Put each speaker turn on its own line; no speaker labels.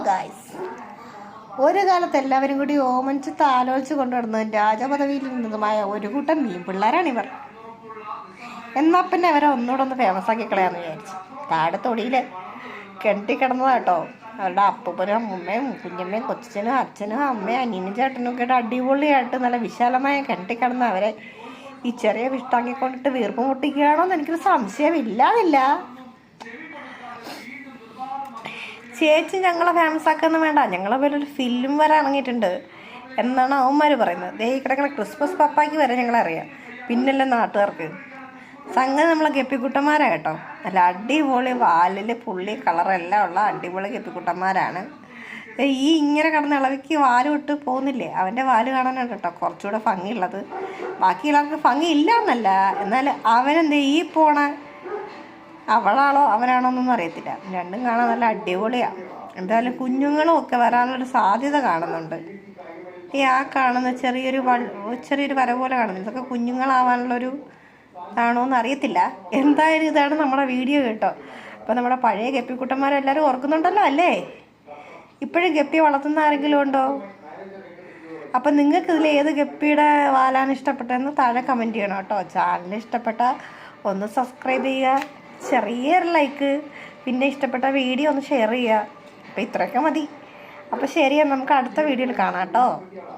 Guys, ഒരു കാലത്ത് എല്ലാവരും കൂടി ഓമനിച്ച് താലോലിച്ച് കൊണ്ടുവരുന്നതും രാജപദവിയിൽ നിന്നതുമായ ഒരു കൂട്ടം മീൻ പിള്ളേരാണിവർ. എന്നാൽ പിന്നെ അവരെ ഒന്നുകൂടെ ഒന്ന് ഫേമസ് ആക്കി കളയാന്ന് വിചാരിച്ചു. താഴെ തൊടിയിൽ കെട്ടിക്കിടന്നതാട്ടോ. അവരുടെ അപ്പൂപ്പനും അമ്മൂമ്മയും കുഞ്ഞമ്മയും കൊച്ചനും അച്ഛനും അമ്മയും അനിയനും ചേട്ടനും ഒക്കെ അടിപൊളിയായിട്ട് നല്ല വിശാലമായ കെട്ടിക്കിടന്ന് അവരെ ഈ ചെറിയ വിഷ്ടാക്കിക്കൊണ്ടിട്ട് വീർപ്പ് മുട്ടിക്കുകയാണോ എന്ന് എനിക്കൊരു സംശയമില്ലാതില്ല. ചേച്ചി ഞങ്ങളെ ഫേമസ് ആക്കൊന്നും വേണ്ട, ഞങ്ങളെ പേരൊരു ഫിലിം വരെ ഇറങ്ങിയിട്ടുണ്ട് എന്നാണ് അവന്മാർ പറയുന്നത്. ദേ കിടക്കുന്ന ക്രിസ്മസ് പപ്പായ്ക്ക് വരെ ഞങ്ങളറിയാം, പിന്നല്ല നാട്ടുകാർക്ക്. സംഗതി നമ്മളെ ഗപ്പിക്കുട്ടന്മാരാണ് കേട്ടോ. നല്ല അടിപൊളി വാലിൽ പുള്ളി കളറെല്ലാം ഉള്ള അടിപൊളി ഗപ്പിക്കുട്ടന്മാരാണ്. ഈ ഇങ്ങനെ കിടന്ന ഇളവിക്ക് വാല് വിട്ട് പോകുന്നില്ലേ, അവൻ്റെ വാല് കാണാനാണ് കേട്ടോ കുറച്ചുകൂടെ ഭംഗിയുള്ളത്. ബാക്കിയുള്ളവർക്ക് ഭംഗി ഇല്ല എന്നല്ല, എന്നാൽ അവനെന്ത് ഈ പോണ അവളാണോ അവനാണോ എന്നൊന്നും അറിയത്തില്ല. രണ്ടും കാണാൻ നല്ല അടിപൊളിയാണ്. എന്തായാലും കുഞ്ഞുങ്ങളും ഒക്കെ വരാനുള്ളൊരു സാധ്യത കാണുന്നുണ്ട്. ഈ ആ കാണുന്ന ചെറിയൊരു വര പോലെ കാണുന്നു, ഇതൊക്കെ കുഞ്ഞുങ്ങളാവാനുള്ളൊരു ആണോ എന്ന് അറിയത്തില്ല. എന്തായാലും ഇതാണ് നമ്മുടെ വീഡിയോ കേട്ടോ. അപ്പോൾ നമ്മുടെ പഴയ ഗപ്പിക്കുട്ടന്മാരെല്ലാവരും ഓർക്കുന്നുണ്ടല്ലോ അല്ലേ? ഇപ്പോഴും ഗപ്പി വളർത്തുന്ന ആരെങ്കിലും ഉണ്ടോ? അപ്പം നിങ്ങൾക്ക് ഇതിൽ ഏത് ഗപ്പിയുടെ വാലാണ് ഇഷ്ടപ്പെട്ടതെന്ന് താഴെ കമൻറ്റ് ചെയ്യണം കേട്ടോ. ചാനൽ ഇഷ്ടപ്പെട്ട ഒന്ന് സബ്സ്ക്രൈബ് ചെയ്യുക, ചെറിയൊരു ലൈക്ക്, പിന്നെ ഇഷ്ടപ്പെട്ട വീഡിയോ ഒന്ന് ഷെയർ ചെയ്യുക. അപ്പോൾ ഇത്രയൊക്കെ മതി. അപ്പോൾ ശരിയാണ്, നമുക്ക് അടുത്ത വീഡിയോയിൽ കാണാം കേട്ടോ.